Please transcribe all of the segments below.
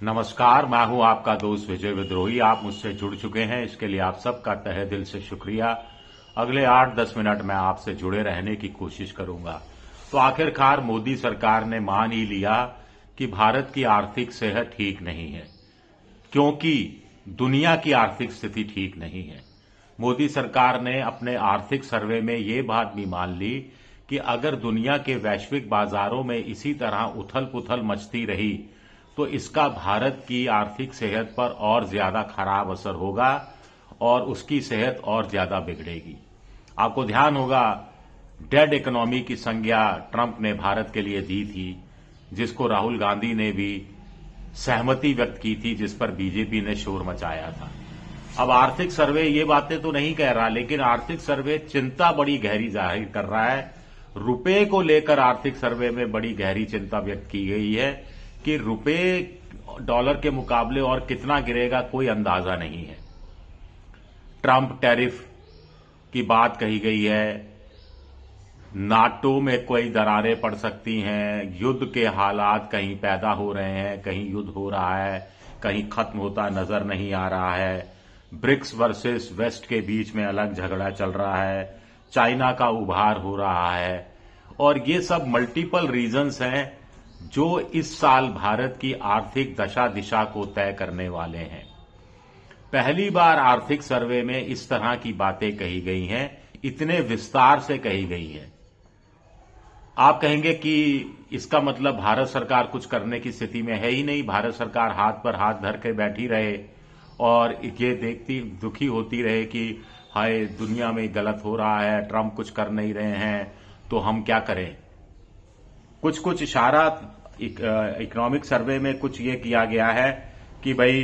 नमस्कार, मैं हूं आपका दोस्त विजय विद्रोही। आप मुझसे जुड़ चुके हैं, इसके लिए आप सबका तहे दिल से शुक्रिया। अगले 8-10 मिनट में आपसे जुड़े रहने की कोशिश करूंगा। तो आखिरकार मोदी सरकार ने मान ही लिया कि भारत की आर्थिक सेहत ठीक नहीं है, क्योंकि दुनिया की आर्थिक स्थिति ठीक नहीं है। मोदी सरकार ने अपने आर्थिक सर्वे में ये बात भी मान ली कि अगर दुनिया के वैश्विक बाजारों में इसी तरह उथल पुथल मचती रही तो इसका भारत की आर्थिक सेहत पर और ज्यादा खराब असर होगा और उसकी सेहत और ज्यादा बिगड़ेगी। आपको ध्यान होगा, डेड इकोनॉमी की संज्ञा ट्रंप ने भारत के लिए दी थी, जिसको राहुल गांधी ने भी सहमति व्यक्त की थी, जिस पर बीजेपी ने शोर मचाया था। अब आर्थिक सर्वे ये बातें तो नहीं कह रहा, लेकिन आर्थिक सर्वे चिंता बड़ी गहरी जाहिर कर रहा है। रुपए को लेकर आर्थिक सर्वे में बड़ी गहरी चिंता व्यक्त की गई है कि रुपए डॉलर के मुकाबले और कितना गिरेगा, कोई अंदाजा नहीं है। ट्रंप टैरिफ की बात कही गई है, नाटो में कोई दरारें पड़ सकती हैं, युद्ध के हालात कहीं पैदा हो रहे हैं, कहीं युद्ध हो रहा है, कहीं खत्म होता नजर नहीं आ रहा है, ब्रिक्स वर्सेस वेस्ट के बीच में अलग झगड़ा चल रहा है, चाइना का उभार हो रहा है, और ये सब मल्टीपल रीजंस हैं जो इस साल भारत की आर्थिक दशा दिशा को तय करने वाले हैं। पहली बार आर्थिक सर्वे में इस तरह की बातें कही गई हैं, इतने विस्तार से कही गई हैं। आप कहेंगे कि इसका मतलब भारत सरकार कुछ करने की स्थिति में है ही नहीं, भारत सरकार हाथ पर हाथ धर के बैठी रहे और ये देखती दुखी होती रहे कि हाय दुनिया में गलत हो रहा है, ट्रंप कुछ कर नहीं रहे हैं, तो हम क्या करें। कुछ इशारा इकोनॉमिक सर्वे में कुछ ये किया गया है कि भाई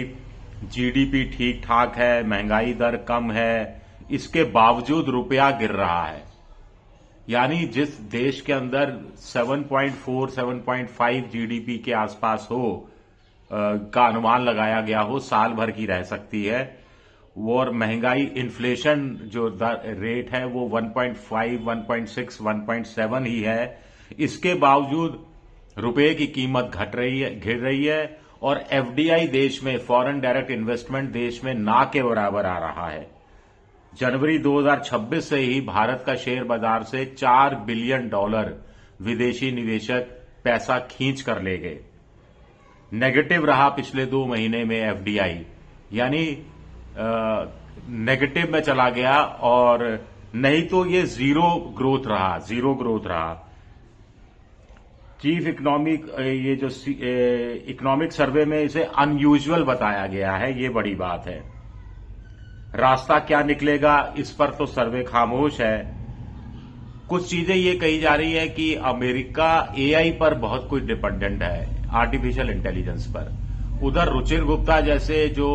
जीडीपी ठीक ठाक है, महंगाई दर कम है, इसके बावजूद रुपया गिर रहा है। यानी जिस देश के अंदर 7.4 7.5 जीडीपी के आसपास हो का अनुमान लगाया गया हो, साल भर की रह सकती है, वो और महंगाई इन्फ्लेशन जो रेट है वो 1.5 1.6 1.7 ही है। इसके बावजूद रुपए की कीमत गिर रही है और एफडीआई देश में, फॉरेन डायरेक्ट इन्वेस्टमेंट देश में ना के बराबर आ रहा है। जनवरी 2026 से ही भारत का शेयर बाजार से $4 बिलियन विदेशी निवेशक पैसा खींच कर ले गए। नेगेटिव रहा पिछले 2 महीने में एफडीआई, यानी नेगेटिव में चला गया, और नहीं तो ये जीरो ग्रोथ रहा। चीफ इकोनॉमिक ये जो इकोनॉमिक सर्वे में इसे अनयूजुअल बताया गया है, ये बड़ी बात है। रास्ता क्या निकलेगा इस पर तो सर्वे खामोश है। कुछ चीजें ये कही जा रही है कि अमेरिका एआई पर बहुत कुछ डिपेंडेंट है, आर्टिफिशियल इंटेलिजेंस पर। उधर रुचिर गुप्ता जैसे जो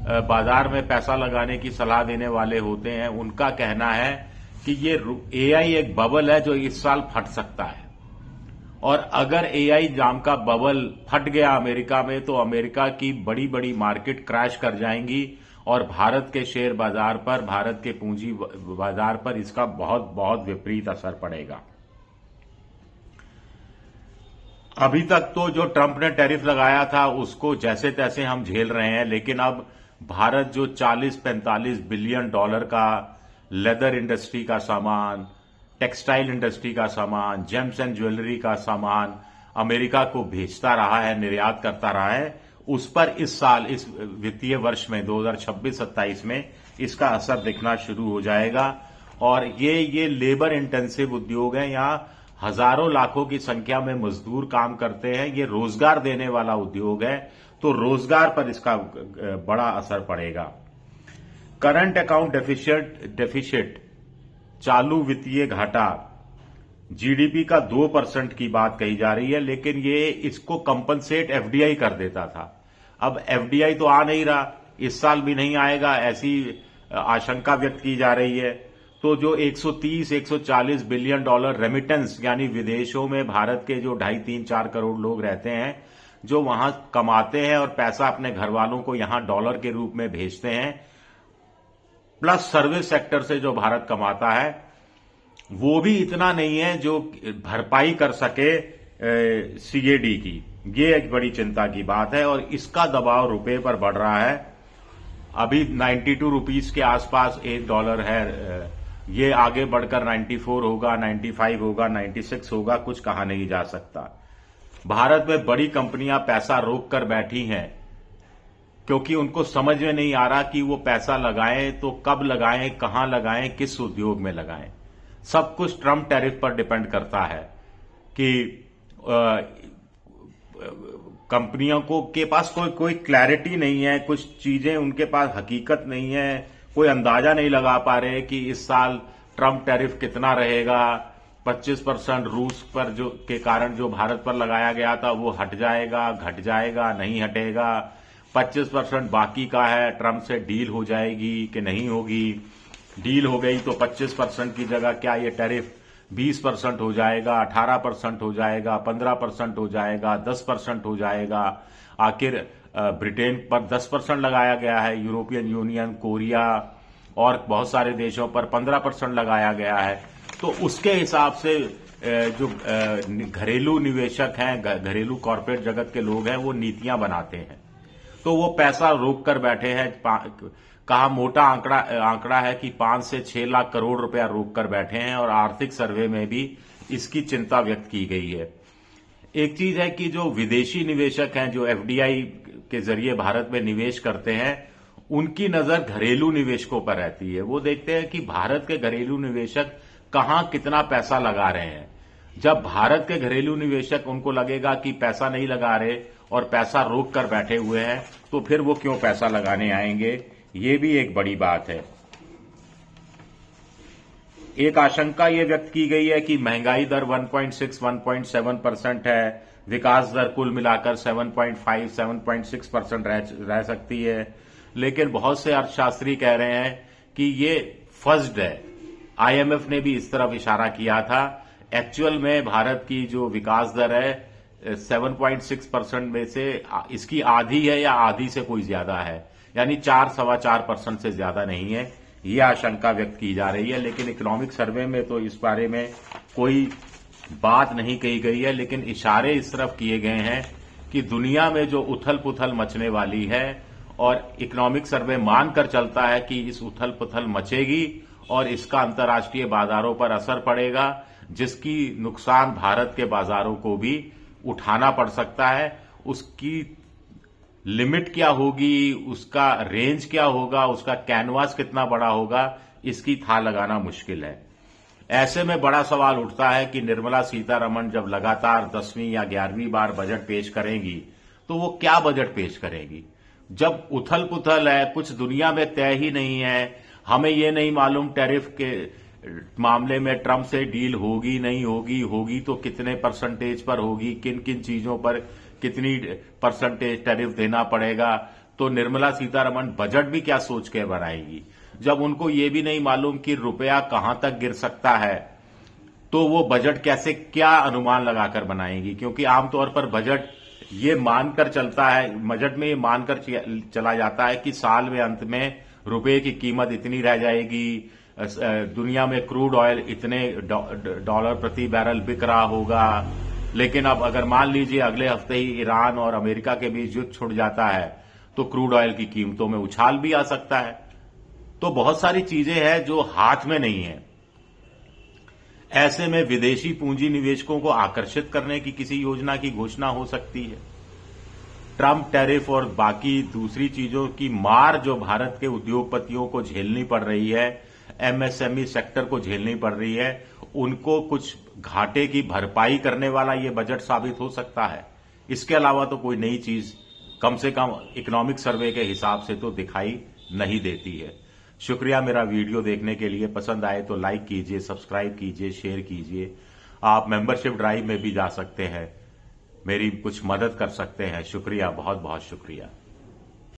बाजार में पैसा लगाने की सलाह देने वाले होते हैं, उनका कहना है कि ये एआई एक बबल है जो इस साल फट सकता है, और अगर एआई नाम का बबल फट गया अमेरिका में तो अमेरिका की बड़ी बड़ी मार्केट क्रैश कर जाएंगी और भारत के शेयर बाजार पर, भारत के पूंजी बाजार पर इसका बहुत बहुत विपरीत असर पड़ेगा। अभी तक तो जो ट्रंप ने टैरिफ लगाया था उसको जैसे तैसे हम झेल रहे हैं, लेकिन अब भारत जो 40-45 बिलियन डॉलर का लेदर इंडस्ट्री का सामान, टेक्सटाइल इंडस्ट्री का सामान, जेम्स एंड ज्वेलरी का सामान अमेरिका को भेजता रहा है, निर्यात करता रहा है, उस पर इस साल, इस वित्तीय वर्ष में 2026-27 में इसका असर दिखना शुरू हो जाएगा। और ये लेबर इंटेंसिव उद्योग है, यहां हजारों लाखों की संख्या में मजदूर काम करते हैं, ये रोजगार देने वाला उद्योग है, तो रोजगार पर इसका बड़ा असर पड़ेगा। करंट अकाउंट डेफिसिट, चालू वित्तीय घाटा, जीडीपी का 2% की बात कही जा रही है, लेकिन ये इसको कंपनसेट एफडीआई कर देता था। अब एफडीआई तो आ नहीं रहा, इस साल भी नहीं आएगा, ऐसी आशंका व्यक्त की जा रही है। तो जो 130-140 बिलियन डॉलर रेमिटेंस, यानी विदेशों में भारत के जो 2.5-3-4 करोड़ लोग रहते हैं, जो वहां कमाते हैं और पैसा अपने घर वालों को यहां डॉलर के रूप में भेजते हैं, प्लस सर्विस सेक्टर से जो भारत कमाता है, वो भी इतना नहीं है जो भरपाई कर सके सीएडी की, ये एक बड़ी चिंता की बात है और इसका दबाव रुपए पर बढ़ रहा है। अभी 92 रुपीस के आसपास $1 है, ये आगे बढ़कर 94 होगा, 95 होगा, 96 होगा, कुछ कहा नहीं जा सकता। भारत में बड़ी कंपनियां पैसा रोक कर बैठी हैं क्योंकि उनको समझ में नहीं आ रहा कि वो पैसा लगाएं तो कब लगाएं, कहां लगाएं, किस उद्योग में लगाएं। सब कुछ ट्रम्प टैरिफ पर डिपेंड करता है कि कंपनियों को के पास कोई क्लैरिटी नहीं है, कुछ चीजें उनके पास हकीकत नहीं है, कोई अंदाजा नहीं लगा पा रहे कि इस साल ट्रम्प टैरिफ कितना रहेगा। 25% रूस पर जो के कारण जो भारत पर लगाया गया था वो हट जाएगा, घट जाएगा, नहीं हटेगा। 25% बाकी का है, ट्रम्प से डील हो जाएगी कि नहीं होगी। डील हो गई तो 25% की जगह क्या ये टैरिफ 20% हो जाएगा, 18% हो जाएगा, 15% हो जाएगा, 10% हो जाएगा। आखिर ब्रिटेन पर 10% लगाया गया है, यूरोपियन यूनियन, कोरिया और बहुत सारे देशों पर 15% लगाया गया है। तो उसके हिसाब से जो घरेलू निवेशक हैं, घरेलू कॉर्पोरेट जगत के लोग हैं, वो नीतियां बनाते हैं। तो वो पैसा रोक कर बैठे हैं। कहा मोटा आंकड़ा है कि 5 से 6 लाख करोड़ रुपया रोक कर बैठे हैं और आर्थिक सर्वे में भी इसकी चिंता व्यक्त की गई है। एक चीज है कि जो विदेशी निवेशक हैं, जो एफडीआई के जरिए भारत में निवेश करते हैं, उनकी नजर घरेलू निवेशकों पर रहती है। वो देखते हैं कि भारत के घरेलू निवेशक कहां कितना पैसा लगा रहे हैं। जब भारत के घरेलू निवेशक उनको लगेगा कि पैसा नहीं लगा रहे और पैसा रोक कर बैठे हुए हैं, तो फिर वो क्यों पैसा लगाने आएंगे। ये भी एक बड़ी बात है। एक आशंका ये व्यक्त की गई है कि महंगाई दर 1.6-1.7% है, विकास दर कुल मिलाकर 7.5-7.6% रह सकती है। लेकिन बहुत से अर्थशास्त्री कह रहे हैं कि ये फज्ड है। आईएमएफ ने भी इस तरफ इशारा किया था। एक्चुअल में भारत की जो विकास दर है 7.6% में से इसकी आधी है या आधी से कोई ज्यादा है, यानी 4-4.25% से ज्यादा नहीं है। यह आशंका व्यक्त की जा रही है। लेकिन इकोनॉमिक सर्वे में तो इस बारे में कोई बात नहीं कही गई है, लेकिन इशारे इस तरफ किए गए हैं कि दुनिया में जो उथल पुथल मचने वाली है, और इकोनॉमिक सर्वे मानकर चलता है कि इस उथल पुथल मचेगी और इसका अंतर्राष्ट्रीय बाजारों पर असर पड़ेगा, जिसकी नुकसान भारत के बाजारों को भी उठाना पड़ सकता है। उसकी लिमिट क्या होगी, उसका रेंज क्या होगा, उसका कैनवास कितना बड़ा होगा, इसकी था लगाना मुश्किल है। ऐसे में बड़ा सवाल उठता है कि निर्मला सीतारमण जब लगातार 10वीं या 11वीं बार बजट पेश करेंगी तो वो क्या बजट पेश करेगी। जब उथल पुथल है, कुछ दुनिया में तय ही नहीं है, हमें ये नहीं मालूम टैरिफ के मामले में ट्रम्प से डील होगी नहीं होगी, होगी तो कितने परसेंटेज पर होगी, किन किन चीजों पर कितनी परसेंटेज टैरिफ देना पड़ेगा। तो निर्मला सीतारमण बजट भी क्या सोच के बनाएगी। जब उनको ये भी नहीं मालूम कि रुपया कहां तक गिर सकता है, तो वो बजट कैसे क्या अनुमान लगाकर बनाएगी। क्योंकि आमतौर पर बजट ये मानकर चलता है, बजट में ये मानकर चला जाता है कि साल में अंत में रुपए की कीमत इतनी रह जाएगी, दुनिया में क्रूड ऑयल इतने डॉलर प्रति बैरल बिक रहा होगा। लेकिन अब अगर मान लीजिए अगले हफ्ते ही ईरान और अमेरिका के बीच युद्ध छुड़ जाता है तो क्रूड ऑयल की कीमतों में उछाल भी आ सकता है। तो बहुत सारी चीजें हैं जो हाथ में नहीं है। ऐसे में विदेशी पूंजी निवेशकों को आकर्षित करने की किसी योजना की घोषणा हो सकती है। ट्रम्प टैरिफ और बाकी दूसरी चीजों की मार जो भारत के उद्योगपतियों को झेलनी पड़ रही है, एमएसएमई सेक्टर को झेलनी पड़ रही है, उनको कुछ घाटे की भरपाई करने वाला ये बजट साबित हो सकता है। इसके अलावा तो कोई नई चीज कम से कम इकोनॉमिक सर्वे के हिसाब से तो दिखाई नहीं देती है। शुक्रिया मेरा वीडियो देखने के लिए। पसंद आए तो लाइक कीजिए, सब्सक्राइब कीजिए, शेयर कीजिए। आप मेंबरशिप ड्राइव में भी जा सकते हैं, मेरी कुछ मदद कर सकते हैं। शुक्रिया, बहुत बहुत शुक्रिया।